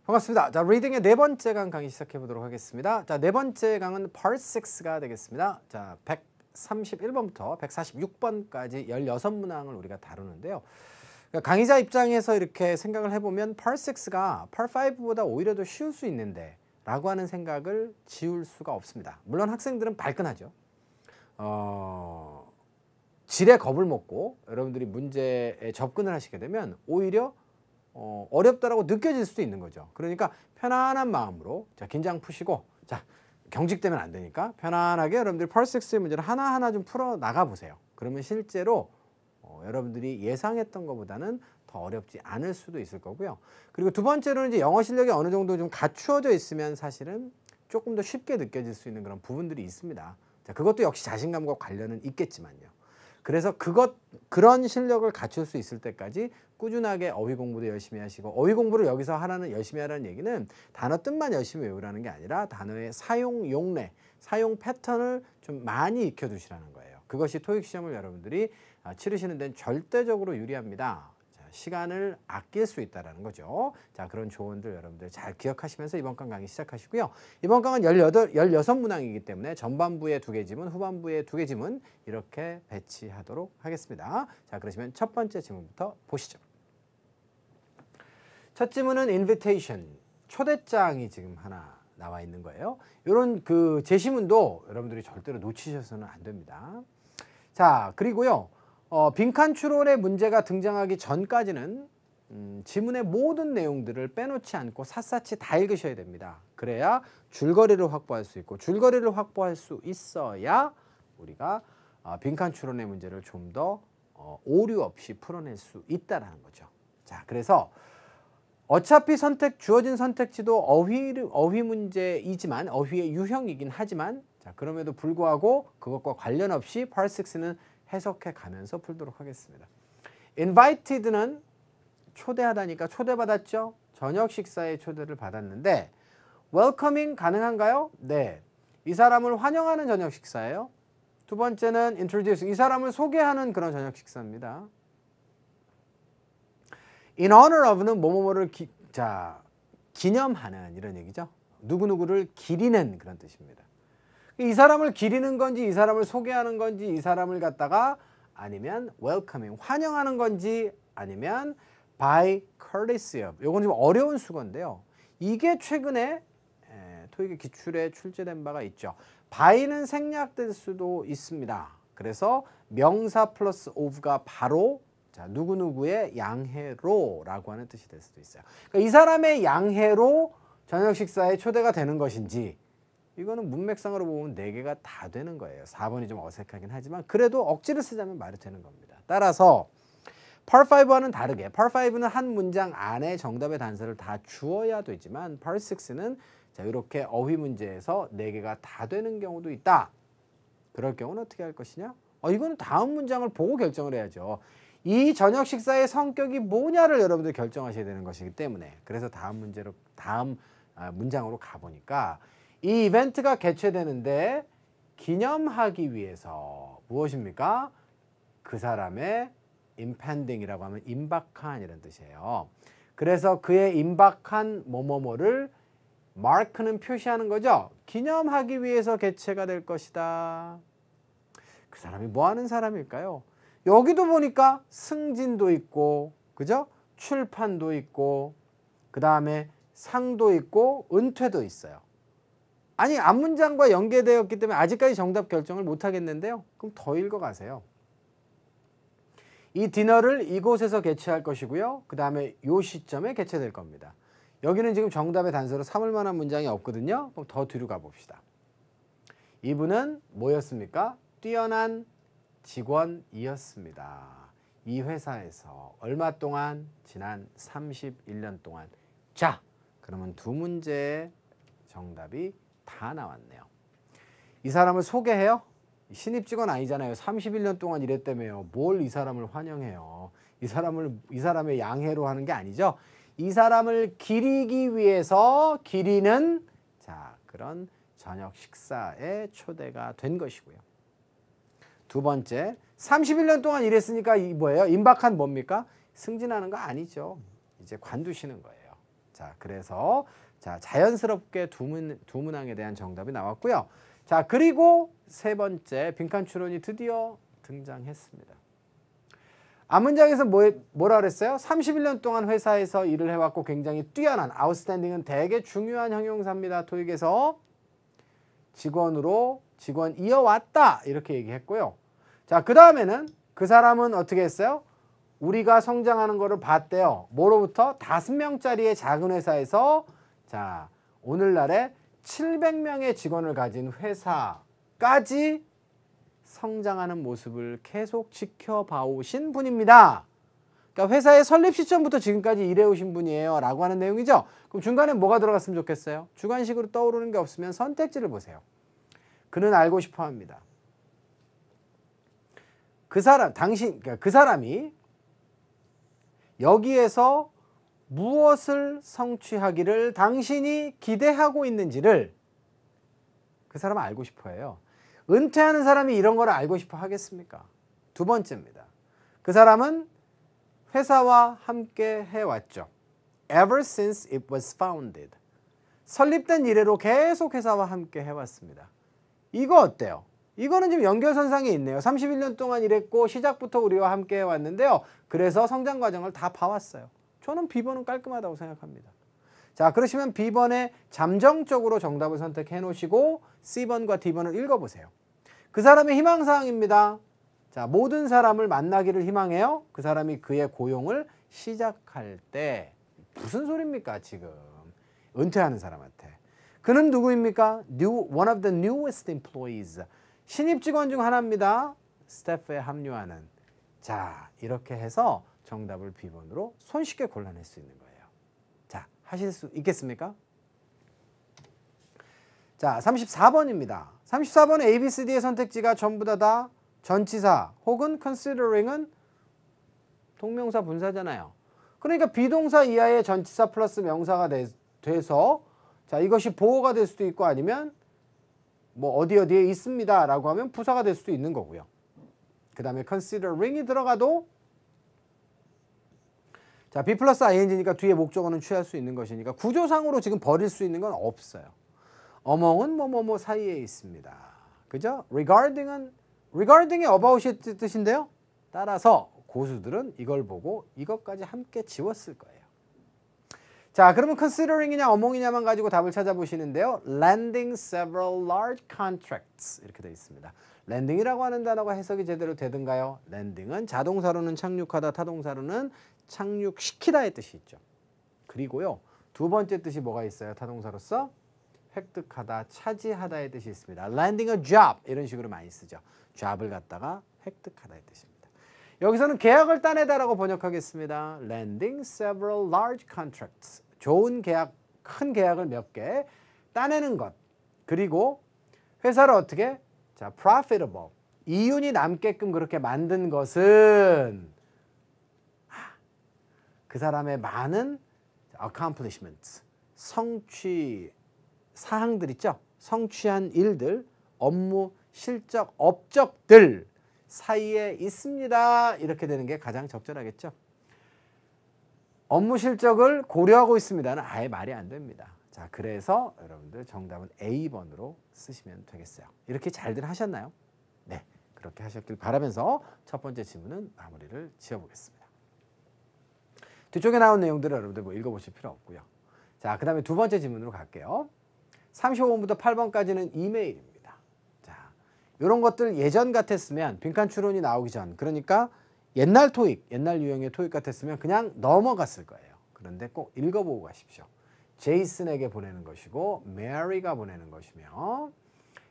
반갑습니다. 자, 리딩의 네 번째 강 강의 시작해 보도록 하겠습니다. 자, 네 번째 강은 Part 6가 되겠습니다. 자, 131번부터 146번까지 16문항을 우리가 다루는데요. 그러니까 강의자 입장에서 이렇게 생각을 해보면 Part 6가 Part 5보다 오히려 더 쉬울 수 있는데 라고 하는 생각을 지울 수가 없습니다. 물론 학생들은 발끈하죠. 질에 겁을 먹고 여러분들이 문제에 접근을 하시게 되면 오히려 어렵다라고 느껴질 수도 있는 거죠. 그러니까 편안한 마음으로 자, 긴장 푸시고 자, 경직되면 안 되니까 편안하게 여러분들이 Part 6의 문제를 하나하나 좀 풀어 나가 보세요. 그러면 실제로 여러분들이 예상했던 것보다는 더 어렵지 않을 수도 있을 거고요. 그리고 두 번째로는 이제 영어 실력이 어느 정도 좀 갖추어져 있으면 사실은 조금 더 쉽게 느껴질 수 있는 그런 부분들이 있습니다. 자, 그것도 역시 자신감과 관련은 있겠지만요. 그래서 그런 실력을 갖출 수 있을 때까지 꾸준하게 어휘 공부도 열심히 하시고, 어휘 공부를 여기서 열심히 하라는 얘기는 단어 뜻만 열심히 외우라는 게 아니라 단어의 사용 용례, 사용 패턴을 좀 많이 익혀두시라는 거예요. 그것이 토익 시험을 여러분들이 치르시는 데는 절대적으로 유리합니다. 자, 시간을 아낄 수 있다는 거죠. 자, 그런 조언들 여러분들 잘 기억하시면서 이번 강 강의 시작하시고요. 이번 강은 16문항이기 때문에 전반부에 2개 지문, 후반부에 2개 지문 이렇게 배치하도록 하겠습니다. 자, 그러시면 첫 번째 지문부터 보시죠. 첫 지문은 invitation, 초대장이 지금 하나 나와 있는 거예요. 이런 그 제시문도 여러분들이 절대로 놓치셔서는 안 됩니다. 자, 그리고요. 빈칸 추론의 문제가 등장하기 전까지는 지문의 모든 내용들을 빼놓지 않고 샅샅이 다 읽으셔야 됩니다. 그래야 줄거리를 확보할 수 있고, 줄거리를 확보할 수 있어야 우리가 빈칸 추론의 문제를 좀 더 오류 없이 풀어낼 수 있다는 거죠. 자, 그래서 어차피 주어진 선택지도 어휘 문제이지만, 어휘의 유형이긴 하지만, 자, 그럼에도 불구하고 그것과 관련 없이 Part 6는 해석해 가면서 풀도록 하겠습니다. Invited는 초대하다니까 초대받았죠? 저녁 식사에 초대를 받았는데 welcoming 가능한가요? 네. 이 사람을 환영하는 저녁 식사예요. 두 번째는 introduce, 이 사람을 소개하는 그런 저녁 식사입니다. In honor of는 뭐뭐뭐를 기념하는 이런 얘기죠. 누구누구를 기리는 그런 뜻입니다. 이 사람을 기리는 건지, 이 사람을 소개하는 건지, 이 사람을 갖다가 아니면 welcoming, 환영하는 건지, 아니면 by courtesy of, 요건 좀 어려운 수건데요. 이게 최근에 토익의 기출에 출제된 바가 있죠. by는 생략될 수도 있습니다. 그래서 명사 플러스 of가 바로 자, 누구누구의 양해로라고 하는 뜻이 될 수도 있어요. 그러니까 이 사람의 양해로 저녁 식사에 초대가 되는 것인지, 이거는 문맥상으로 보면 4개가 다 되는 거예요. 4번이 좀 어색하긴 하지만 그래도 억지를 쓰자면 말이 되는 겁니다. 따라서 Part 5와는 다르게 Part 5는 한 문장 안에 정답의 단서를 다 주어야 되지만 Part 6는 자, 이렇게 어휘 문제에서 4개가 다 되는 경우도 있다. 그럴 경우는 어떻게 할 것이냐? 이거는 다음 문장을 보고 결정을 해야죠. 이 저녁 식사의 성격이 뭐냐를 여러분들 결정하셔야 되는 것이기 때문에, 그래서 다음 문장으로 가보니까 이 이벤트가 개최되는데 기념하기 위해서 무엇입니까? 그 사람의 impending이라고 하면 임박한 이런 뜻이에요. 그래서 그의 임박한 뭐뭐뭐를 mark는 표시하는 거죠. 기념하기 위해서 개최가 될 것이다. 그 사람이 뭐 하는 사람일까요? 여기도 보니까 승진도 있고, 그죠? 출판도 있고, 그 다음에 상도 있고, 은퇴도 있어요. 아니, 앞문장과 연계되었기 때문에 아직까지 정답 결정을 못 하겠는데요. 그럼 더 읽어가세요. 이 디너를 이곳에서 개최할 것이고요. 그 다음에 이 시점에 개최될 겁니다. 여기는 지금 정답의 단서로 삼을 만한 문장이 없거든요. 그럼 더 뒤로 가봅시다. 이분은 뭐였습니까? 뛰어난 직원이었습니다. 이 회사에서 얼마 동안? 지난 31년 동안. 자, 그러면 두 문제의 정답이 다 나왔네요. 이 사람을 소개해요? 신입 직원 아니잖아요. 31년 동안 일했다며요. 뭘 이 사람을 환영해요. 이 사람의 양해로 하는 게 아니죠. 이 사람을 기리기 위해서 기리는 자, 그런 저녁 식사에 초대가 된 것이고요. 두 번째, 31년 동안 일했으니까 이 뭐예요? 임박한 뭡니까? 승진하는 거 아니죠. 이제 관두시는 거예요. 자, 그래서 자, 자연스럽게 두 문항에 대한 정답이 나왔고요. 자, 그리고 세 번째 빈칸 추론이 드디어 등장했습니다. 앞문장에서 뭐라 그랬어요? 31년 동안 회사에서 일을 해왔고 굉장히 뛰어난 outstanding은 되게 중요한 형용사입니다. 토익에서 직원 이어왔다 이렇게 얘기했고요. 자, 그 다음에는 그 사람은 어떻게 했어요? 우리가 성장하는 거를 봤대요. 뭐로부터? 5명짜리의 작은 회사에서 자, 오늘날에 700명의 직원을 가진 회사까지 성장하는 모습을 계속 지켜봐 오신 분입니다. 그러니까 회사의 설립 시점부터 지금까지 일해 오신 분이에요 라고 하는 내용이죠. 그럼 중간에 뭐가 들어갔으면 좋겠어요? 주관식으로 떠오르는 게 없으면 선택지를 보세요. 그는 알고 싶어 합니다. 그 사람이 여기에서 무엇을 성취하기를 당신이 기대하고 있는지를 그 사람은 알고 싶어 해요. 은퇴하는 사람이 이런 걸 알고 싶어 하겠습니까? 두 번째입니다. 그 사람은 회사와 함께 해왔죠. Ever since it was founded. 설립된 이래로 계속 회사와 함께 해왔습니다. 이거 어때요? 이거는 지금 연결선상에 있네요. 31년 동안 일했고 시작부터 우리와 함께 해왔는데요. 그래서 성장 과정을 다 봐왔어요. 저는 B번은 깔끔하다고 생각합니다. 자, 그러시면 B번에 잠정적으로 정답을 선택해 놓으시고 C번과 D번을 읽어보세요. 그 사람의 희망사항입니다. 자, 모든 사람을 만나기를 희망해요. 그 사람이 그의 고용을 시작할 때 무슨 소리입니까 지금? 은퇴하는 사람한테. 그는 누구입니까? One of the newest employees. 신입 직원 중 하나입니다. 스태프에 합류하는. 자, 이렇게 해서 정답을 B번으로 손쉽게 골라낼 수 있는 거예요. 자, 하실 수 있겠습니까? 자, 34번입니다. 34번의 A, B, C, D의 선택지가 전부 다 전치사 혹은 considering은 동명사 분사잖아요. 그러니까 비동사 이하의 전치사 플러스 명사가 돼서 자, 이것이 보어가 될 수도 있고 아니면 뭐 어디에 있습니다 라고 하면 부사가 될 수도 있는 거고요. 그 다음에 considering이 들어가도 자, B 플러스 ing니까 뒤에 목적어는 취할 수 있는 것이니까 구조상으로 지금 버릴 수 있는 건 없어요. among은 뭐뭐뭐 사이에 있습니다. 그죠? regarding이 about의 뜻인데요. 따라서 고수들은 이걸 보고 이것까지 함께 지웠을 거예요. 자, 그러면 considering이냐 among이냐만 가지고 답을 찾아보시는데요. landing several large contracts 이렇게 되어 있습니다. landing이라고 하는 단어가 해석이 제대로 되든가요? landing은 자동사로는 착륙하다, 타동사로는 착륙시키다의 뜻이 있죠. 그리고요, 두 번째 뜻이 뭐가 있어요? 타동사로서 획득하다, 차지하다의 뜻이 있습니다. landing a job 이런 식으로 많이 쓰죠. job을 갖다가 획득하다의 뜻입니다. 여기서는 계약을 따내다라고 번역하겠습니다. landing several large contracts. 좋은 계약, 큰 계약을 몇 개 따내는 것. 그리고 회사를 어떻게? 자, profitable. 이윤이 남게끔 그렇게 만든 것은 그 사람의 많은 accomplishments, 성취 사항들 있죠. 성취한 일들, 업무, 실적, 업적들 사이에 있습니다. 이렇게 되는 게 가장 적절하겠죠. 업무 실적을 고려하고 있습니다는 아예 말이 안 됩니다. 자, 그래서 여러분들 정답은 A번으로 쓰시면 되겠어요. 이렇게 잘들 하셨나요? 네, 그렇게 하셨길 바라면서 첫 번째 질문은 마무리를 지어보겠습니다. 뒤쪽에 나온 내용들을 여러분들 뭐 읽어보실 필요 없고요. 자, 그 다음에 두 번째 질문으로 갈게요. 35번부터 8번까지는 이메일입니다. 자, 이런 것들 예전 같았으면 빈칸 추론이 나오기 전, 그러니까 옛날 토익, 옛날 유형의 토익 같았으면 그냥 넘어갔을 거예요. 그런데 꼭 읽어보고 가십시오. 제이슨에게 보내는 것이고 메리가 보내는 것이며,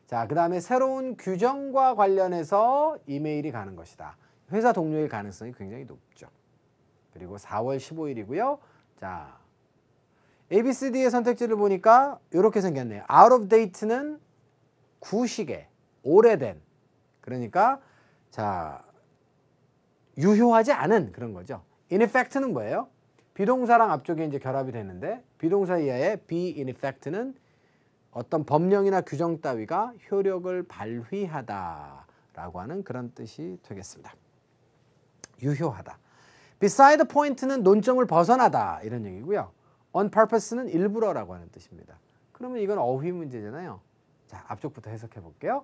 자, 그 다음에 새로운 규정과 관련해서 이메일이 가는 것이다. 회사 동료일 가능성이 굉장히 높죠. 그리고 4월 15일이고요. 자, ABCD의 선택지를 보니까 이렇게 생겼네요. out of date는 구시계, 오래된. 그러니까 자, 유효하지 않은 그런 거죠. in effect는 뭐예요? 비동사랑 앞쪽에 이제 결합이 되는데 비동사 이하의 be in effect는 어떤 법령이나 규정 따위가 효력을 발휘하다라고 하는 그런 뜻이 되겠습니다. 유효하다. beside the point는 논점을 벗어나다 이런 얘기고요. on purpose는 일부러라고 하는 뜻입니다. 그러면 이건 어휘 문제잖아요. 자, 앞쪽부터 해석해 볼게요.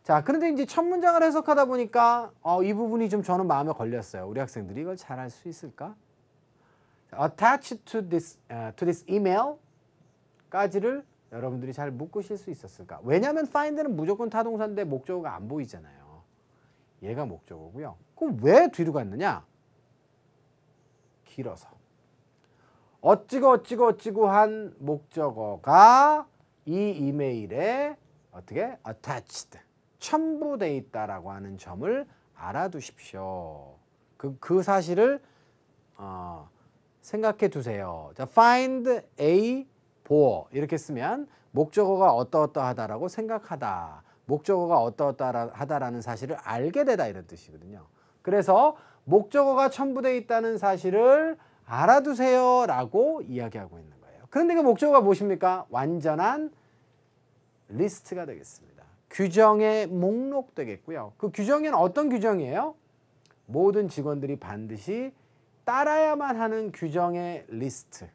자, 그런데 이제 첫 문장을 해석하다 보니까 이 부분이 좀 저는 마음에 걸렸어요. 우리 학생들이 이걸 잘 할 수 있을까? Attach to this email까지를 여러분들이 잘 묶으실 수 있었을까? 왜냐하면 find는 무조건 타동사인데 목적어가 안 보이잖아요. 얘가 목적어고요. 그럼 왜 뒤로 갔느냐? 길어서. 어찌고 한 목적어가 이 이메일에 어떻게? attached. 첨부돼 있다라고 하는 점을 알아두십시오. 그 사실을 생각해 두세요. 자, find a 보어 이렇게 쓰면 목적어가 어떠어떠하다라고 생각하다. 목적어가 어떠어떠하다라는 사실을 알게 되다 이런 뜻이거든요. 그래서 목적어가 첨부되어 있다는 사실을 알아두세요라고 이야기하고 있는 거예요. 그런데 그 목적어가 무엇입니까? 완전한 리스트가 되겠습니다. 규정의 목록 되겠고요. 그 규정에는 어떤 규정이에요? 모든 직원들이 반드시 따라야만 하는 규정의 리스트,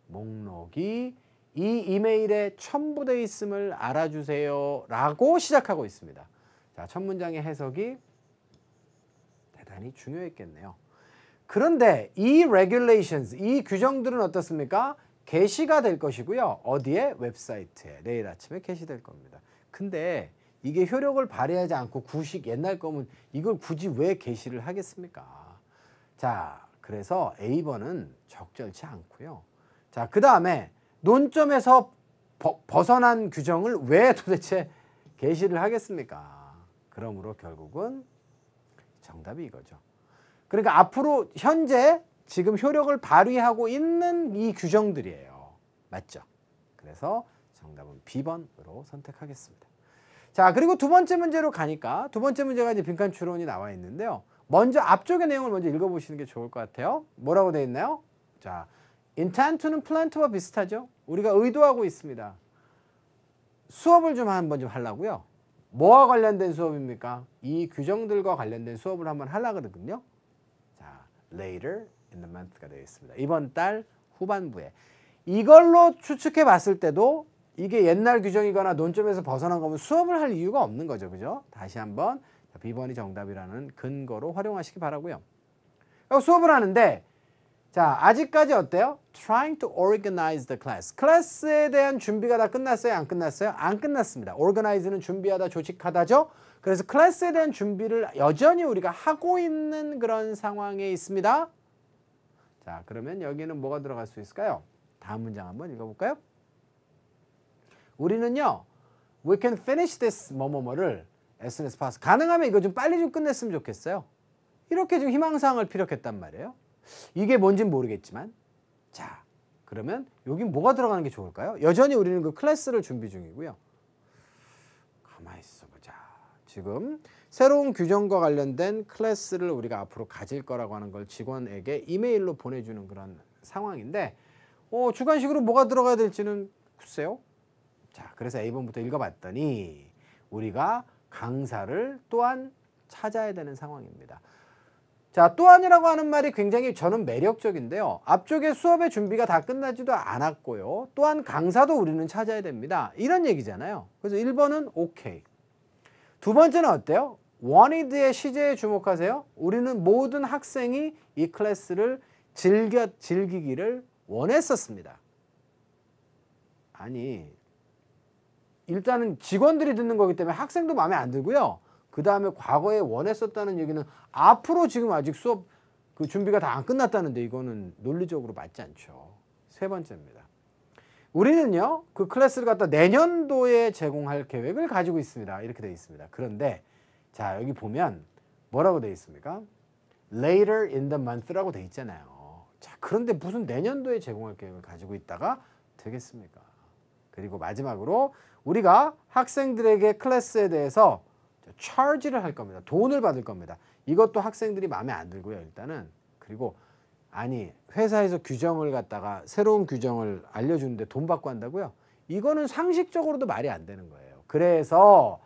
목록이 이 이메일에 첨부되어 있음을 알아주세요 라고 시작하고 있습니다. 자, 첫 문장의 해석이 대단히 중요했겠네요. 그런데 이 regulations, 이 규정들은 어떻습니까? 게시가 될 것이고요. 어디에? 웹사이트에 내일 아침에 게시될 겁니다. 근데 이게 효력을 발휘하지 않고 구식 옛날 거면 이걸 굳이 왜 게시를 하겠습니까? 자, 그래서 A번은 적절치 않고요. 자, 그 다음에 논점에서 벗어난 규정을 왜 도대체 게시를 하겠습니까? 그러므로 결국은 정답이 이거죠. 그러니까 앞으로 현재 지금 효력을 발휘하고 있는 이 규정들이에요. 맞죠? 그래서 정답은 B번으로 선택하겠습니다. 자, 그리고 두 번째 문제로 가니까 두 번째 문제가 이제 빈칸 추론이 나와 있는데요. 먼저 앞쪽의 내용을 먼저 읽어보시는 게 좋을 것 같아요. 뭐라고 되어 있나요? 자, intend to는 plan to와 비슷하죠? 우리가 의도하고 있습니다. 수업을 한번 좀 하려고요. 뭐와 관련된 수업입니까? 이 규정들과 관련된 수업을 한번 하려거든요. 자, later in the month가 되어 있습니다. 이번 달 후반부에. 이걸로 추측해 봤을 때도 이게 옛날 규정이거나 논점에서 벗어난 거면 수업을 할 이유가 없는 거죠. 그죠? 다시 한번 B번이 정답이라는 근거로 활용하시기 바라고요. 수업을 하는데 자, 아직까지 어때요? Trying to organize the class. 클래스에 대한 준비가 다 끝났어요? 안 끝났어요? 안 끝났습니다. Organize는 준비하다, 조직하다죠. 그래서 클래스에 대한 준비를 여전히 우리가 하고 있는 그런 상황에 있습니다. 자, 그러면 여기는 뭐가 들어갈 수 있을까요? 다음 문장 한번 읽어볼까요? 우리는요, we can finish this 뭐뭐뭐를 as soon as possible. 가능하면 이거 좀 빨리 좀 끝냈으면 좋겠어요. 이렇게 좀 희망사항을 피력했단 말이에요. 이게 뭔진 모르겠지만, 자, 그러면 여기 뭐가 들어가는 게 좋을까요? 여전히 우리는 그 클래스를 준비 중이고요. 가만히 있어보자. 지금 새로운 규정과 관련된 클래스를 우리가 앞으로 가질 거라고 하는 걸 직원에게 이메일로 보내주는 그런 상황인데, 주관식으로 뭐가 들어가야 될지는 글쎄요. 자, 그래서 A번부터 읽어봤더니 우리가 강사를 또한 찾아야 되는 상황입니다. 자, 또한이라고 하는 말이 굉장히 저는 매력적인데요. 앞쪽에 수업의 준비가 다 끝나지도 않았고요. 또한 강사도 우리는 찾아야 됩니다. 이런 얘기잖아요. 그래서 1번은 오케이. 두 번째는 어때요? wanted의 시제에 주목하세요. 우리는 모든 학생이 이 클래스를 즐기기를 원했었습니다. 아니, 일단은 직원들이 듣는 거기 때문에 학생도 마음에 안 들고요. 그 다음에 과거에 원했었다는 얘기는 앞으로 지금 아직 수업 그 준비가 다 안 끝났다는데 이거는 논리적으로 맞지 않죠. 세 번째입니다. 우리는요, 그 클래스를 갖다 내년도에 제공할 계획을 가지고 있습니다. 이렇게 되어 있습니다. 그런데 자, 여기 보면 뭐라고 되어 있습니까? Later in the month라고 되어 있잖아요. 자, 그런데 무슨 내년도에 제공할 계획을 가지고 있다가 되겠습니까? 그리고 마지막으로 우리가 학생들에게 클래스에 대해서 charge를 할 겁니다. 돈을 받을 겁니다. 이것도 학생들이 마음에 안 들고요. 일단은. 그리고 아니, 회사에서 규정을 갖다가 새로운 규정을 알려주는데 돈 받고 한다고요? 이거는 상식적으로도 말이 안 되는 거예요. 그래서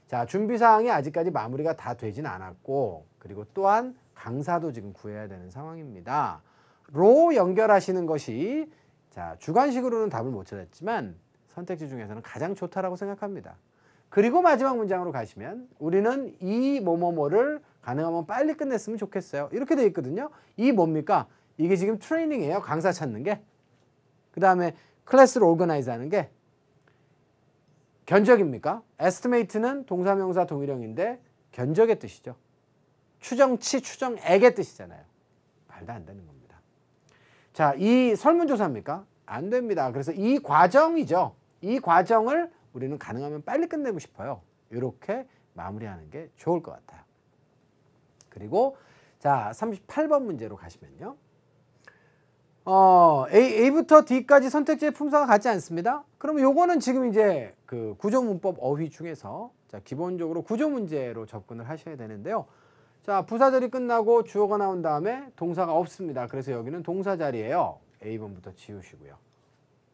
자, 준비사항이 아직까지 마무리가 다 되진 않았고, 그리고 또한 강사도 지금 구해야 되는 상황입니다. 연결하시는 것이 자, 주관식으로는 답을 못 찾았지만 선택지 중에서는 가장 좋다라고 생각합니다. 그리고 마지막 문장으로 가시면 우리는 이 뭐뭐뭐를 가능하면 빨리 끝냈으면 좋겠어요. 이렇게 돼 있거든요. 이 뭡니까? 이게 지금 트레이닝이에요. 강사 찾는 게. 그 다음에 클래스를 오거나이즈 하는 게 견적입니까? estimate는 동사명사 동일형인데 견적의 뜻이죠. 추정치, 추정액의 뜻이잖아요. 말도 안 되는 겁니다. 자, 이 설문조사입니까? 안 됩니다. 그래서 이 과정이죠. 이 과정을 우리는 가능하면 빨리 끝내고 싶어요. 이렇게 마무리하는 게 좋을 것 같아요. 그리고 자, 38번 문제로 가시면요. A부터 D까지 선택지의 품사가 같지 않습니다. 그러면 요거는 지금 이제 그 구조문법 어휘 중에서 자, 기본적으로 구조 문제로 접근을 하셔야 되는데요. 자, 부사절이 끝나고 주어가 나온 다음에 동사가 없습니다. 그래서 여기는 동사 자리예요. A번부터 지우시고요.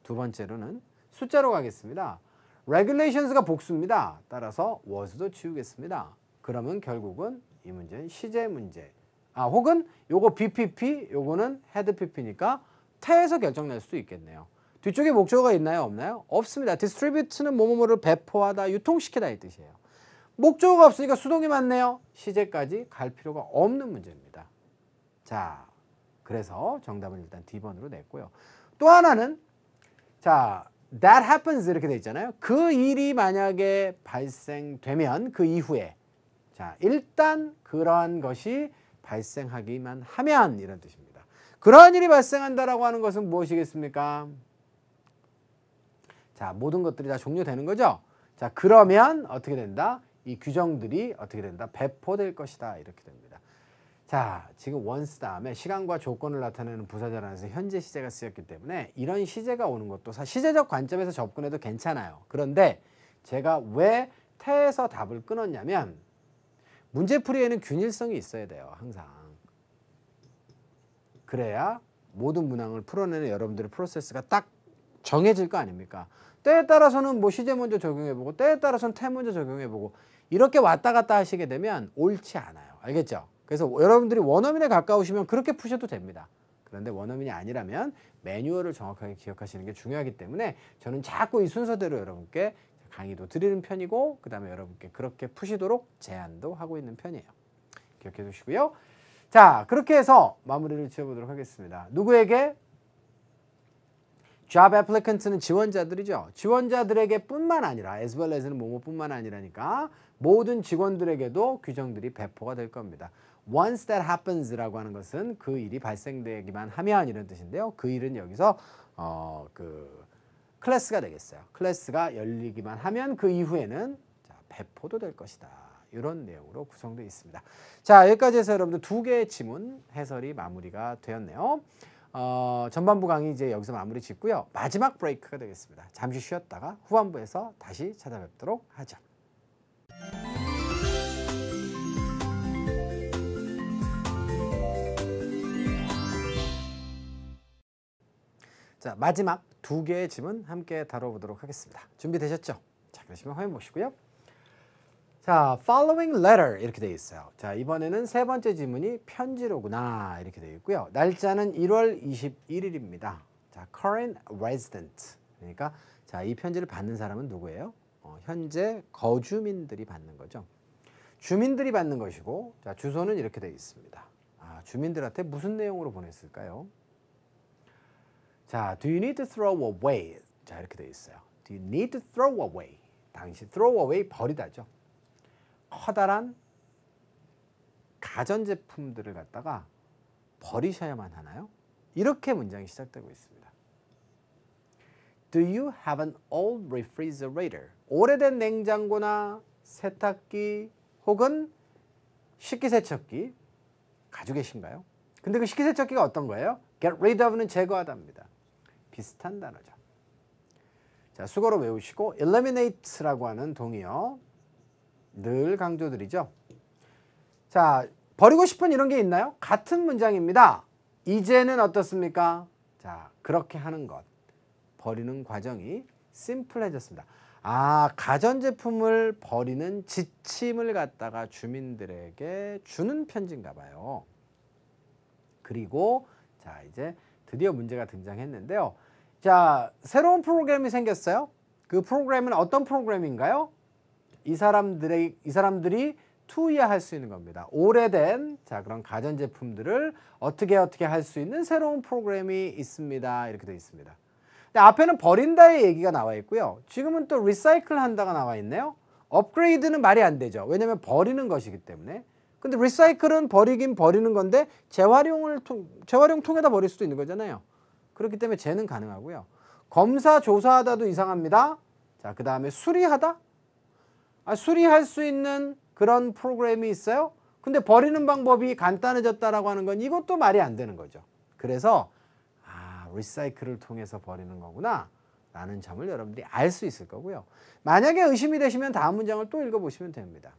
두 번째로는 숫자로 가겠습니다. regulations가 복수입니다. 따라서 was도 지우겠습니다. 그러면 결국은 이 문제는 시제 문제. 혹은 요거 BPP, 요거는 head PP니까 태에서 결정낼 수도 있겠네요. 뒤쪽에 목적어가 있나요? 없나요? 없습니다. distribute는 뭐뭐뭐를 배포하다, 유통시키다 이 뜻이에요. 목적어가 없으니까 수동이 맞네요. 시제까지 갈 필요가 없는 문제입니다. 자, 그래서 정답은 일단 D번으로 냈고요. 또 하나는 자, that happens 이렇게 돼 있잖아요. 그 일이 만약에 발생되면 그 이후에 자, 일단 그러한 것이 발생하기만 하면 이런 뜻입니다. 그러한 일이 발생한다라고 하는 것은 무엇이겠습니까? 자, 모든 것들이 다 종료되는 거죠. 자, 그러면 어떻게 된다? 이 규정들이 어떻게 된다? 배포될 것이다. 이렇게 됩니다. 자, 지금 once 다음에 시간과 조건을 나타내는 부사절 안에서 현재 시제가 쓰였기 때문에 이런 시제가 오는 것도 시제적 관점에서 접근해도 괜찮아요. 그런데 제가 왜 태에서 답을 끊었냐면 문제풀이에는 균일성이 있어야 돼요. 항상. 그래야 모든 문항을 풀어내는 여러분들의 프로세스가 딱 정해질 거 아닙니까? 때에 따라서는 뭐 시제 먼저 적용해보고 때에 따라서는 태 먼저 적용해보고 이렇게 왔다 갔다 하시게 되면 옳지 않아요. 알겠죠? 그래서 여러분들이 원어민에 가까우시면 그렇게 푸셔도 됩니다. 그런데 원어민이 아니라면 매뉴얼을 정확하게 기억하시는 게 중요하기 때문에 저는 자꾸 이 순서대로 여러분께 강의도 드리는 편이고 그 다음에 여러분께 그렇게 푸시도록 제안도 하고 있는 편이에요. 기억해 두시고요. 자, 그렇게 해서 마무리를 지어보도록 하겠습니다. 누구에게? job applicant는 지원자들이죠. 지원자들에게 뿐만 아니라 as well as는 뭐뭐뿐만 아니라니까 모든 직원들에게도 규정들이 배포가 될 겁니다. once that happens라고 하는 것은 그 일이 발생되기만 하면 이런 뜻인데요. 그 일은 여기서 클래스가 되겠어요. 클래스가 열리기만 하면 그 이후에는 자, 배포도 될 것이다. 이런 내용으로 구성되어 있습니다. 자, 여기까지 해서 여러분들 두 개의 지문 해설이 마무리가 되었네요. 전반부 강의 이제 여기서 마무리 짓고요. 마지막 브레이크가 되겠습니다. 잠시 쉬었다가 후반부에서 다시 찾아뵙도록 하죠. 자, 마지막 두 개의 지문 함께 다뤄보도록 하겠습니다. 준비되셨죠? 자, 그러시면 화면 보시고요. 자, following letter 이렇게 되어 있어요. 자, 이번에는 세 번째 지문이 편지로구나 이렇게 되어 있고요. 날짜는 1월 21일입니다. 자, current resident. 그러니까 자, 이 편지를 받는 사람은 누구예요? 현재 거주민들이 받는 거죠. 주민들이 받는 것이고, 자, 주소는 이렇게 되어 있습니다. 주민들한테 무슨 내용으로 보냈을까요? 자, do you need to throw away? 자, 이렇게 되어 있어요. Do you need to throw away? 당시 throw away 버리다죠. 커다란 가전제품들을 갖다가 버리셔야만 하나요? 이렇게 문장이 시작되고 있습니다. Do you have an old refrigerator? 오래된 냉장고나 세탁기 혹은 식기세척기 가지고 계신가요? 근데 그 식기세척기가 어떤 거예요? Get rid of는 제거하다입니다. 비슷한 단어죠. 자, 수거로 외우시고 eliminate라고 하는 동의어 늘 강조드리죠. 자, 버리고 싶은 이런 게 있나요? 같은 문장입니다. 이제는 어떻습니까? 자, 그렇게 하는 것. 버리는 과정이 심플해졌습니다. 가전제품을 버리는 지침을 갖다가 주민들에게 주는 편지인가 봐요. 그리고 자, 이제 드디어 문제가 등장했는데요. 자, 새로운 프로그램이 생겼어요. 그 프로그램은 어떤 프로그램인가요? 이 사람들이 투이할 수 있는 겁니다. 오래된 그런 가전제품들을 어떻게 할 수 있는 새로운 프로그램이 있습니다. 이렇게 되어 있습니다. 근데 앞에는 버린다의 얘기가 나와 있고요. 지금은 또 리사이클 한다가 나와 있네요. 업그레이드는 말이 안 되죠. 왜냐하면 버리는 것이기 때문에. 근데 리사이클은 버리긴 버리는 건데 재활용 통에다 버릴 수도 있는 거잖아요. 그렇기 때문에 쟤는 가능하고요. 검사 조사하다도 이상합니다. 자, 그 다음에 수리하다? 수리할 수 있는 그런 프로그램이 있어요. 근데 버리는 방법이 간단해졌다라고 하는 건 이것도 말이 안 되는 거죠. 그래서 리사이클을 통해서 버리는 거구나 라는 점을 여러분들이 알 수 있을 거고요. 만약에 의심이 되시면 다음 문장을 또 읽어보시면 됩니다.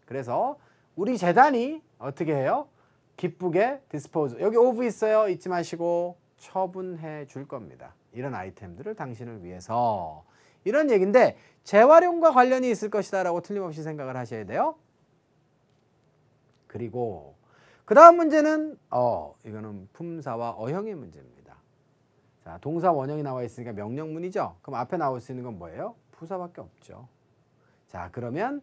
그래서 우리 재단이 어떻게 해요? 기쁘게 디스포즈, 여기 오브 있어요. 잊지 마시고 처분해 줄 겁니다. 이런 아이템들을 당신을 위해서. 이런 얘기인데 재활용과 관련이 있을 것이다 라고 틀림없이 생각을 하셔야 돼요. 그리고 그 다음 문제는 이거는 품사와 어형의 문제입니다. 자, 동사 원형이 나와 있으니까 명령문이죠. 그럼 앞에 나올 수 있는 건 뭐예요? 부사밖에 없죠. 자, 그러면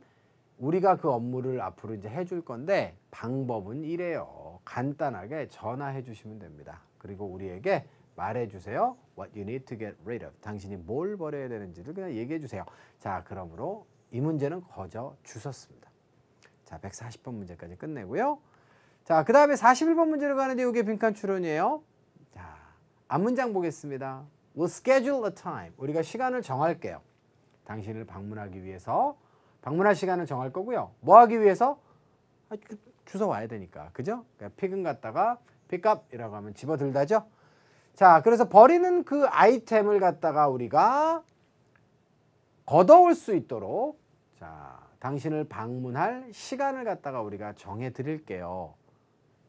우리가 그 업무를 앞으로 이제 해줄 건데 방법은 이래요. 간단하게 전화해 주시면 됩니다. 그리고 우리에게 말해 주세요. What you need to get rid of. 당신이 뭘 버려야 되는지를 그냥 얘기해 주세요. 자, 그러므로 이 문제는 거저 주셨습니다. 자, 140번 문제까지 끝내고요. 자, 그 다음에 41번 문제로 가는데 이게 빈칸 추론이에요. 자, 앞문장 보겠습니다. We'll schedule a time. 우리가 시간을 정할게요. 당신을 방문하기 위해서 방문할 시간을 정할 거고요. 뭐 하기 위해서? 주워 와야 되니까. 그죠? 그러니까 픽은 갖다가 픽업이라고 하면 집어들다죠. 자, 그래서 버리는 그 아이템을 갖다가 우리가 걷어올 수 있도록 당신을 방문할 시간을 갖다가 우리가 정해 드릴게요.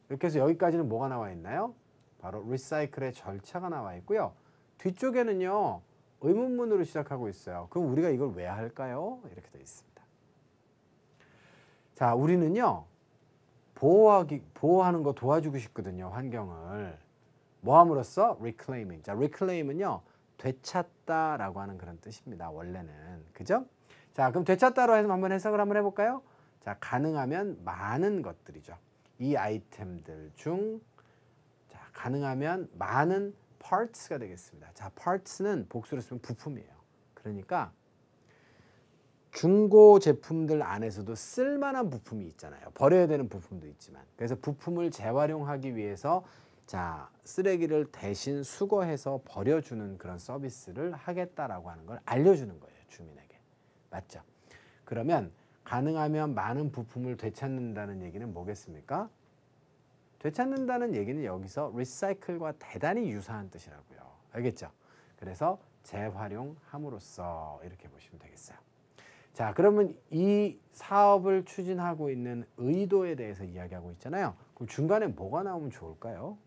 이렇게 해서 여기까지는 뭐가 나와 있나요? 바로 리사이클의 절차가 나와 있고요. 뒤쪽에는요. 의문문으로 시작하고 있어요. 그럼 우리가 이걸 왜 할까요? 이렇게 되어 있습니다. 자, 우리는요. 보호하는 거 도와주고 싶거든요. 환경을. 뭐 함으로써? reclaiming. 자, reclaim은요. 되찾다라고 하는 그런 뜻입니다. 원래는. 그죠? 자, 그럼 되찾다로 해서 한번 해석을 한번 해볼까요? 자, 가능하면 많은 것들이죠. 이 아이템들 중 가능하면 많은 parts가 되겠습니다. 자, parts는 복수로 쓰면 부품이에요. 그러니까 중고 제품들 안에서도 쓸만한 부품이 있잖아요. 버려야 되는 부품도 있지만. 그래서 부품을 재활용하기 위해서 쓰레기를 대신 수거해서 버려주는 그런 서비스를 하겠다라고 하는 걸 알려주는 거예요. 주민에게. 맞죠? 그러면 가능하면 많은 부품을 되찾는다는 얘기는 뭐겠습니까? 되찾는다는 얘기는 여기서 리사이클과 대단히 유사한 뜻이라고요. 알겠죠? 그래서 재활용함으로써 이렇게 보시면 되겠어요. 자, 그러면 이 사업을 추진하고 있는 의도에 대해서 이야기하고 있잖아요. 그럼 중간에 뭐가 나오면 좋을까요?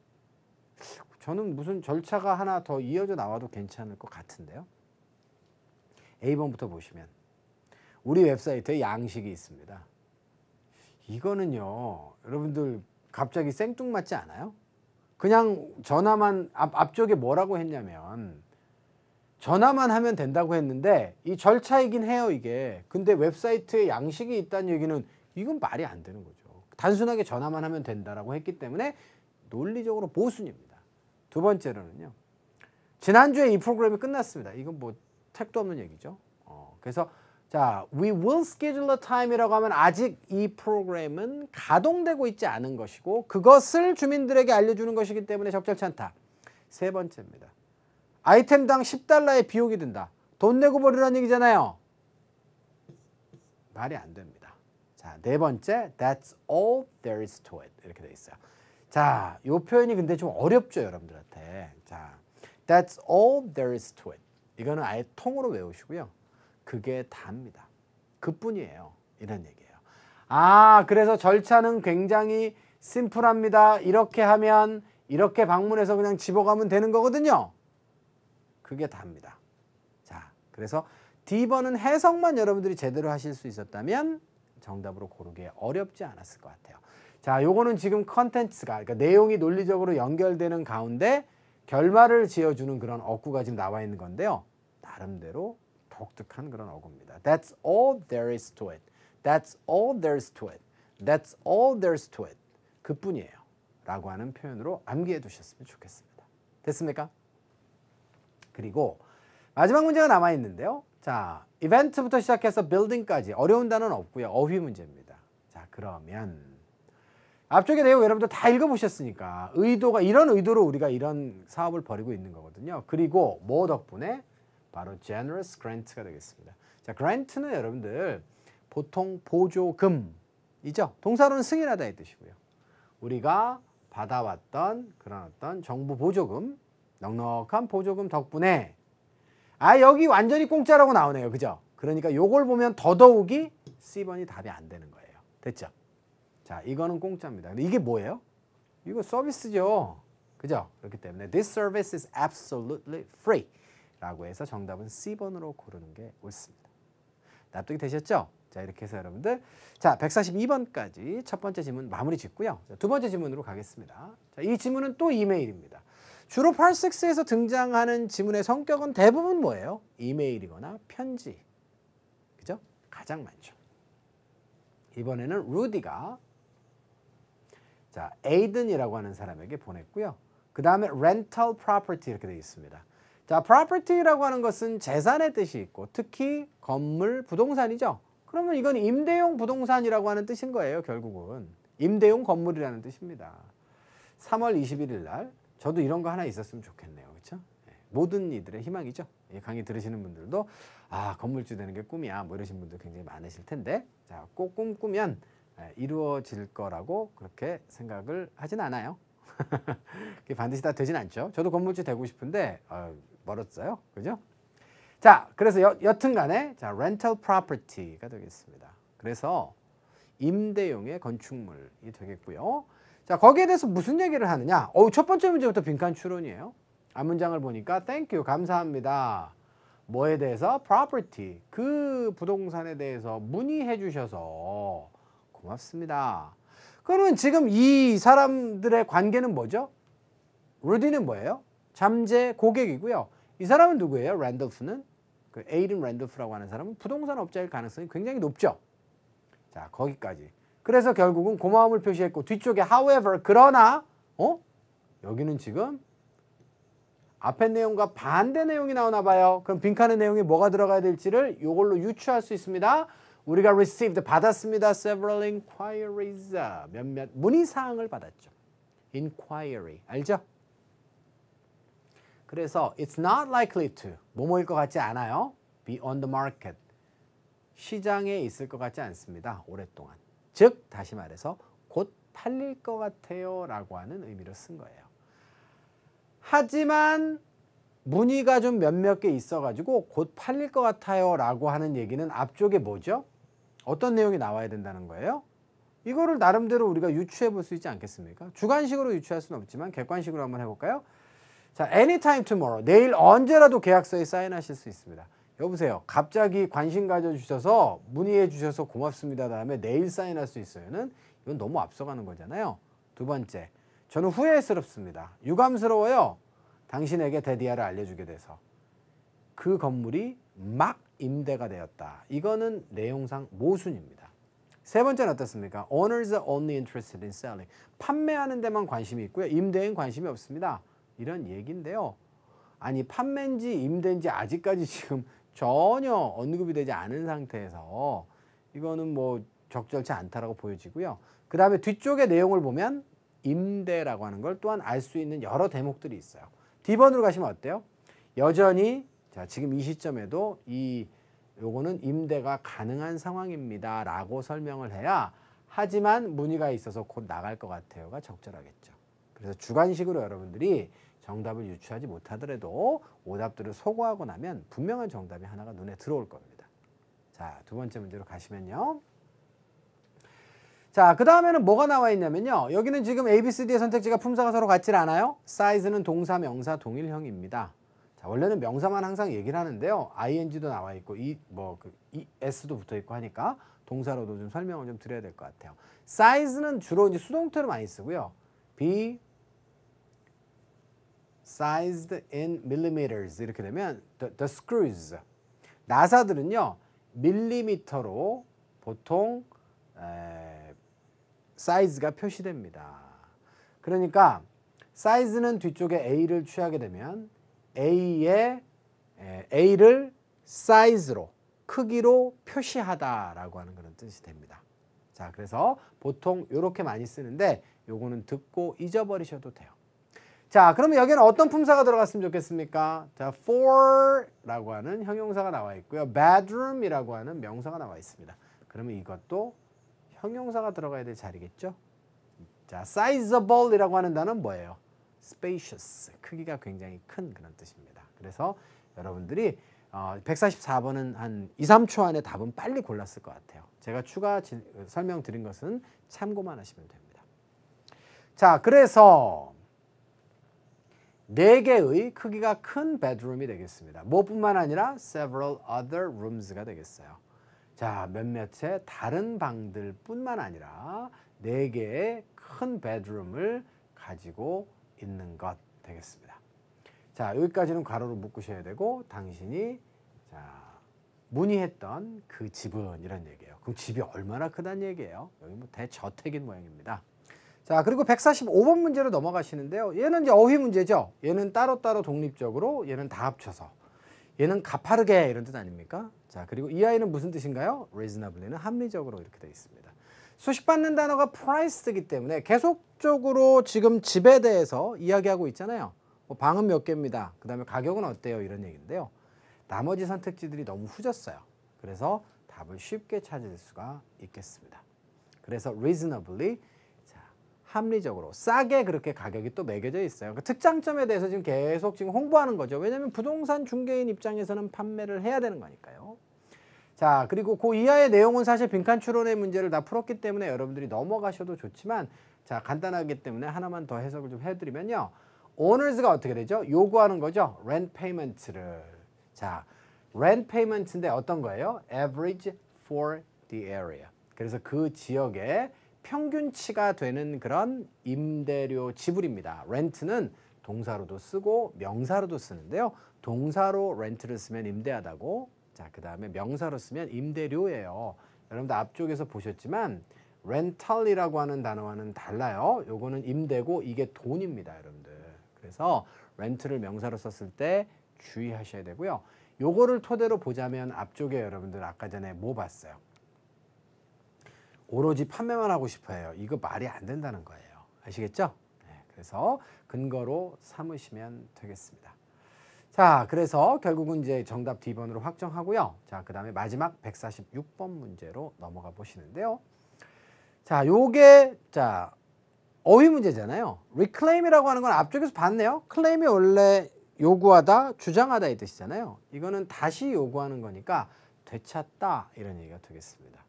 저는 무슨 절차가 하나 더 이어져 나와도 괜찮을 것 같은데요. A번부터 보시면 우리 웹사이트에 양식이 있습니다. 이거는요. 여러분들 갑자기 생뚱맞지 않아요? 그냥 전화만 앞쪽에 뭐라고 했냐면 전화만 하면 된다고 했는데 이 절차이긴 해요. 이게. 근데 웹사이트에 양식이 있다는 얘기는 이건 말이 안 되는 거죠. 단순하게 전화만 하면 된다라고 했기 때문에 논리적으로 모순입니다. 두 번째로는요. 지난주에 이 프로그램이 끝났습니다. 이건 뭐 택도 없는 얘기죠. 그래서 자, we will schedule a time이라고 하면 아직 이 프로그램은 가동되고 있지 않은 것이고 그것을 주민들에게 알려주는 것이기 때문에 적절치 않다. 세 번째입니다. 아이템당 $10의 비용이 든다. 돈 내고 버리라는 얘기잖아요. 말이 안 됩니다. 자, 네 번째, that's all there is to it. 이렇게 돼 있어요. 자, 이 표현이 근데 좀 어렵죠, 여러분들한테. 자, that's all there is to it. 이거는 아예 통으로 외우시고요. 그게 다입니다. 그뿐이에요. 이런 얘기예요. 그래서 절차는 굉장히 심플합니다. 이렇게 하면 이렇게 방문해서 그냥 집어가면 되는 거거든요. 그게 다입니다. 자, 그래서 D번은 해석만 여러분들이 제대로 하실 수 있었다면 정답으로 고르기 어렵지 않았을 것 같아요. 자, 요거는 지금 컨텐츠가, 그러니까 내용이 논리적으로 연결되는 가운데 결말을 지어주는 그런 어구가 지금 나와 있는 건데요. 나름대로 독특한 그런 어구입니다. That's all there is to it. That's all there's to it. That's all there's to it. 그뿐이에요. 라고 하는 표현으로 암기해 두셨으면 좋겠습니다. 됐습니까? 그리고 마지막 문제가 남아 있는데요. 자, 이벤트부터 시작해서 빌딩까지 어려운 단어는 없고요. 어휘 문제입니다. 자, 그러면 앞쪽의 내용 여러분들 다 읽어보셨으니까 의도가 이런 의도로 우리가 이런 사업을 벌이고 있는 거거든요. 그리고 뭐 덕분에? 바로 generous grant가 되겠습니다. 자, grant는 여러분들 보통 보조금이죠. 동사로는 승인하다 이 뜻이고요. 우리가 받아왔던 그런 어떤 정부 보조금, 넉넉한 보조금 덕분에 여기 완전히 공짜라고 나오네요. 그죠? 그러니까 요걸 보면 더더욱이 C번이 답이 안 되는 거예요. 됐죠? 자, 이거는 공짜입니다. 근데 이게 뭐예요? 이거 서비스죠. 그죠? 그렇기 때문에 this service is absolutely free 라고 해서 정답은 C번으로 고르는 게 옳습니다. 납득이 되셨죠? 자, 이렇게 해서 여러분들 자, 142번까지 첫 번째 지문 마무리 짓고요. 자, 두 번째 지문으로 가겠습니다. 자, 이 지문은 또 이메일입니다. 주로 펄6에서 등장하는 지문의 성격은 대부분 뭐예요? 이메일이거나 편지. 그죠? 가장 많죠. 이번에는 루디가 자, 에이든이라고 하는 사람에게 보냈고요. 그 다음에 rental property 이렇게 되어 있습니다. 자, property라고 하는 것은 재산의 뜻이 있고 특히 건물, 부동산이죠. 그러면 이건 임대용 부동산이라고 하는 뜻인 거예요. 결국은 임대용 건물이라는 뜻입니다. 3월 21일 날 저도 이런 거 하나 있었으면 좋겠네요. 그렇죠? 모든 이들의 희망이죠. 이 강의 들으시는 분들도 건물주 되는 게 꿈이야 뭐 이러신 분들 굉장히 많으실 텐데 자, 꼭 꿈꾸면 이루어질 거라고 그렇게 생각을 하진 않아요. 그게 반드시 다 되진 않죠. 저도 건물주 되고 싶은데 멀었어요. 그죠? 자, 그래서 여튼간에 자, rental property가 되겠습니다. 그래서 임대용의 건축물이 되겠고요. 자, 거기에 대해서 무슨 얘기를 하느냐? 첫 번째 문제부터 빈칸 추론이에요. 앞문장을 보니까 thank you, 감사합니다. 뭐에 대해서? property, 그 부동산에 대해서 문의해 주셔서 고맙습니다. 그러면 지금 이 사람들의 관계는 뭐죠? 루디는 뭐예요? 잠재 고객이고요. 이 사람은 누구예요? 랜돌프는? 그 에이든 랜돌프라고 하는 사람은 부동산 업자일 가능성이 굉장히 높죠. 자, 거기까지. 그래서 결국은 고마움을 표시했고 뒤쪽에 however, 그러나 여기는 지금 앞의 내용과 반대 내용이 나오나 봐요. 그럼 빈칸의 내용에 뭐가 들어가야 될지를 이걸로 유추할 수 있습니다. 우리가 received, 받았습니다. several inquiries, 몇몇 문의사항을 받았죠. inquiry, 알죠? 그래서 it's not likely to, 뭐뭐일 것 같지 않아요. be on the market, 시장에 있을 것 같지 않습니다. 오랫동안. 즉 다시 말해서 곧 팔릴 것 같아요 라고 하는 의미로 쓴 거예요. 하지만 문의가 좀 몇몇 개 있어가지고 곧 팔릴 것 같아요 라고 하는 얘기는 앞쪽에 뭐죠? 어떤 내용이 나와야 된다는 거예요? 이거를 나름대로 우리가 유추해 볼 수 있지 않겠습니까? 주관식으로 유추할 수는 없지만 객관식으로 한번 해볼까요? 자, anytime tomorrow, 내일 언제라도 계약서에 사인하실 수 있습니다. 여보세요. 갑자기 관심 가져주셔서 문의해 주셔서 고맙습니다 다음에 내일 사인할 수 있어요는 이건 너무 앞서가는 거잖아요. 두 번째, 저는 후회스럽습니다. 유감스러워요. 당신에게 데디아를 알려주게 돼서. 그 건물이 막 임대가 되었다. 이거는 내용상 모순입니다. 세 번째는 어떻습니까? Owners are only interested in selling. 판매하는 데만 관심이 있고요. 임대엔 관심이 없습니다. 이런 얘기인데요. 아니 판매인지 임대인지 아직까지 지금 전혀 언급이 되지 않은 상태에서 이거는 뭐 적절치 않다라고 보여지고요. 그 다음에 뒤쪽의 내용을 보면 임대라고 하는 걸 또한 알 수 있는 여러 대목들이 있어요. D번으로 가시면 어때요? 여전히 자, 지금 이 시점에도 요거는 임대가 가능한 상황입니다 라고 설명을 해야 하지만 문의가 있어서 곧 나갈 것 같아요가 적절하겠죠. 그래서 주관식으로 여러분들이 정답을 유추하지 못하더라도 오답들을 소거하고 나면 분명한 정답이 하나가 눈에 들어올 겁니다. 자, 두 번째 문제로 가시면요. 자, 그 다음에는 뭐가 나와 있냐면요. 여기는 지금 A, B, C, D의 선택지가 품사가 서로 같질 않아요. 사이즈는 동사, 명사, 동일형입니다. 자, 원래는 명사만 항상 얘기를 하는데요. ing도 나와 있고 S도 붙어 있고 하니까 동사로도 좀 설명을 좀 드려야 될 것 같아요. size는 주로 이제 수동태로 많이 쓰고요. be sized in millimeters 이렇게 되면 the screws. 나사들은요 밀리미터로 보통 사이즈가 표시됩니다. 그러니까 사이즈는 뒤쪽에 A를 취하게 되면 A를 사이즈로 크기로 표시하다라고 하는 그런 뜻이 됩니다. 자, 그래서 보통 이렇게 많이 쓰는데 요거는 듣고 잊어버리셔도 돼요. 자, 그러면 여기는 어떤 품사가 들어갔으면 좋겠습니까? 자, for라고 하는 형용사가 나와 있고요. bedroom이라고 하는 명사가 나와 있습니다. 그러면 이것도 형용사가 들어가야 될 자리겠죠? 자, sizable이라고 하는 단어는 뭐예요? spacious, 크기가 굉장히 큰 그런 뜻입니다. 그래서 여러분들이 144번은 한 2, 3초 안에 답은 빨리 골랐을 것 같아요. 제가 추가 설명드린 것은 참고만 하시면 됩니다. 자, 그래서 4개의 크기가 큰 bedroom이 되겠습니다. 뭐뿐만 아니라 several other rooms가 되겠어요. 자, 몇몇의 다른 방들 뿐만 아니라 4개의 큰 bedroom을 가지고 있는 것 되겠습니다. 자, 여기까지는 괄호로 묶으셔야 되고 당신이 문의했던 그 집은 이런 얘기예요. 그럼 집이 얼마나 크다는 얘기예요? 여기 뭐 대저택인 모양입니다. 자, 그리고 145번 문제로 넘어가시는데요. 얘는 이제 어휘 문제죠. 얘는 따로따로 독립적으로, 얘는 다 합쳐서. 얘는 가파르게 이런 뜻 아닙니까? 자, 그리고 이 아이는 무슨 뜻인가요? reasonably는 합리적으로 이렇게 되어 있습니다. 수식받는 단어가 priced이기 때문에 계속적으로 지금 집에 대해서 이야기하고 있잖아요. 뭐 방은 몇 개입니다. 그 다음에 가격은 어때요? 이런 얘기인데요. 나머지 선택지들이 너무 후졌어요. 그래서 답을 쉽게 찾을 수가 있겠습니다. 그래서 reasonably, 합리적으로 싸게 그렇게 가격이 또 매겨져 있어요. 그 특장점에 대해서 지금 계속 지금 홍보하는 거죠. 왜냐하면 부동산 중개인 입장에서는 판매를 해야 되는 거니까요. 자, 그리고 그 이하의 내용은 사실 빈칸 추론의 문제를 다 풀었기 때문에 여러분들이 넘어가셔도 좋지만, 자, 간단하기 때문에 하나만 더 해석을 좀 해드리면요. owners가 어떻게 되죠? 요구하는 거죠. rent payment를. 자, rent payment인데 어떤 거예요? average for the area. 그래서 그 지역에 평균치가 되는 그런 임대료 지불입니다. rent는 동사로도 쓰고 명사로도 쓰는데요. 동사로 rent를 쓰면 임대하다고, 자, 그 다음에 명사로 쓰면 임대료예요. 여러분들 앞쪽에서 보셨지만 rental이라고 하는 단어와는 달라요. 요거는 임대고 이게 돈입니다, 여러분들. 그래서 rent를 명사로 썼을 때 주의하셔야 되고요. 요거를 토대로 보자면 앞쪽에 여러분들 아까 전에 뭐 봤어요? 오로지 판매만 하고 싶어요. 이거 말이 안 된다는 거예요. 아시겠죠? 네, 그래서 근거로 삼으시면 되겠습니다. 자, 그래서 결국은 이제 정답 D번으로 확정하고요. 자, 그 다음에 마지막 146번 문제로 넘어가 보시는데요. 자, 요게, 자, 어휘 문제잖아요. reclaim이라고 하는 건 앞쪽에서 봤네요. claim이 원래 요구하다, 주장하다 이 뜻이잖아요. 이거는 다시 요구하는 거니까 되찾다 이런 얘기가 되겠습니다.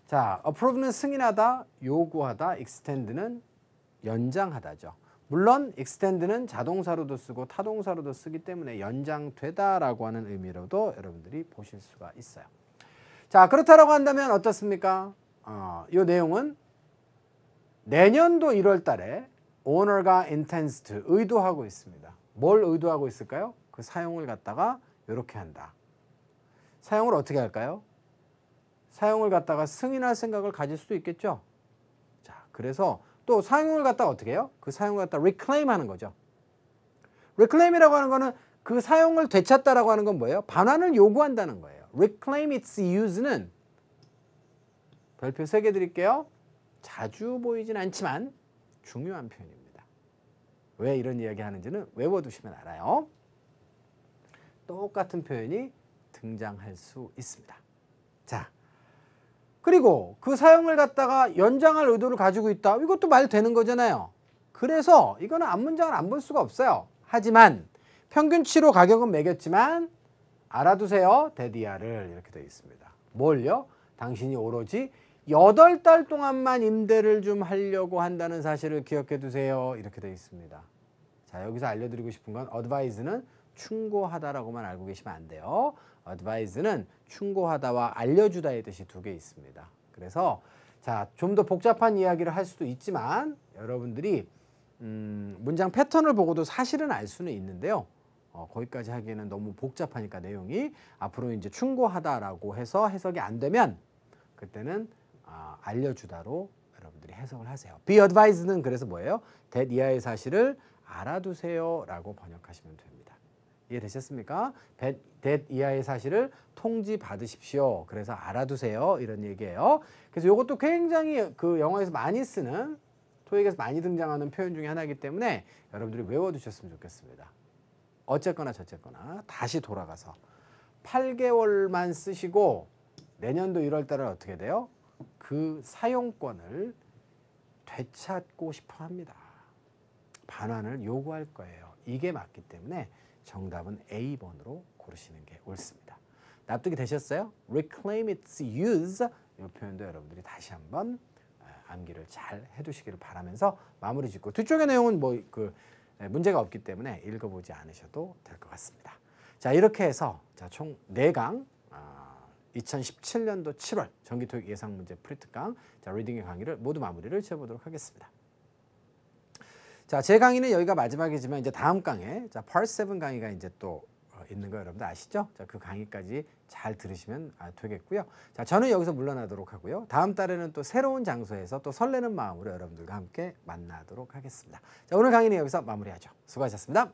자, approve는 승인하다, 요구하다, extend는 연장하다죠. 물론 extend는 자동사로도 쓰고 타동사로도 쓰기 때문에 연장되다라고 하는 의미로도 여러분들이 보실 수가 있어요. 자, 그렇다라고 한다면 어떻습니까? 이 내용은 내년도 1월 달에 owner가 intends to 의도하고 있습니다. 뭘 의도하고 있을까요? 그 사용을 갖다가 이렇게 한다. 사용을 어떻게 할까요? 사용을 갖다가 승인할 생각을 가질 수도 있겠죠. 자, 그래서 또 사용을 갖다가 어떻게 해요? 그 사용을 갖다가 reclaim 하는 거죠. reclaim이라고 하는 거는 그 사용을 되찾다라고 하는 건 뭐예요? 반환을 요구한다는 거예요. reclaim its use는 별표 3개 드릴게요. 자주 보이진 않지만 중요한 표현입니다. 왜 이런 이야기 하는지는 외워두시면 알아요. 똑같은 표현이 등장할 수 있습니다. 자, 그리고 그 사용을 갖다가 연장할 의도를 가지고 있다. 이것도 말 되는 거잖아요. 그래서 이거는 앞문장을 안 볼 수가 없어요. 하지만 평균치로 가격은 매겼지만 알아두세요. 데디아를 이렇게 되어 있습니다. 뭘요? 당신이 오로지 8달 동안만 임대를 좀 하려고 한다는 사실을 기억해 두세요. 이렇게 되어 있습니다. 자, 여기서 알려드리고 싶은 건 advise는 충고하다라고만 알고 계시면 안 돼요. advise는 충고하다와 알려주다의 뜻이 두 개 있습니다. 그래서 자, 좀 더 복잡한 이야기를 할 수도 있지만 여러분들이 문장 패턴을 보고도 사실은 알 수는 있는데요. 거기까지 하기에는 너무 복잡하니까 내용이 앞으로 이제 충고하다라고 해서 해석이 안 되면 그때는 알려주다로 여러분들이 해석을 하세요. be advised는 그래서 뭐예요? that 이하의 사실을 알아두세요라고 번역하시면 됩니다. 이해되셨습니까? that 이하의 사실을 통지받으십시오. 그래서 알아두세요 이런 얘기예요. 그래서 이것도 굉장히 그 영어에서 많이 쓰는 토익에서 많이 등장하는 표현 중에 하나이기 때문에 여러분들이 외워두셨으면 좋겠습니다. 어쨌거나 저쨌거나 다시 돌아가서 8개월만 쓰시고 내년도 1월 달에 어떻게 돼요? 그 사용권을 되찾고 싶어 합니다. 반환을 요구할 거예요. 이게 맞기 때문에 정답은 A번으로 고르시는 게 옳습니다. 납득이 되셨어요? reclaim its use 이 표현도 여러분들이 다시 한번 암기를 잘 해두시기를 바라면서 마무리 짓고 뒤쪽의 내용은 뭐 문제가 없기 때문에 읽어보지 않으셔도 될 것 같습니다. 자, 이렇게 해서 자, 총 4강 2017년도 7월 정기토익 예상문제 프리특강 자, 리딩의 강의를 모두 마무리를 지어보도록 하겠습니다. 자, 제 강의는 여기가 마지막이지만 이제 다음 강에 자, Part 7 강의가 이제 또 있는 거 여러분들 아시죠? 자, 그 강의까지 잘 들으시면 되겠고요. 자, 저는 여기서 물러나도록 하고요. 다음 달에는 또 새로운 장소에서 또 설레는 마음으로 여러분들과 함께 만나도록 하겠습니다. 자, 오늘 강의는 여기서 마무리하죠. 수고하셨습니다.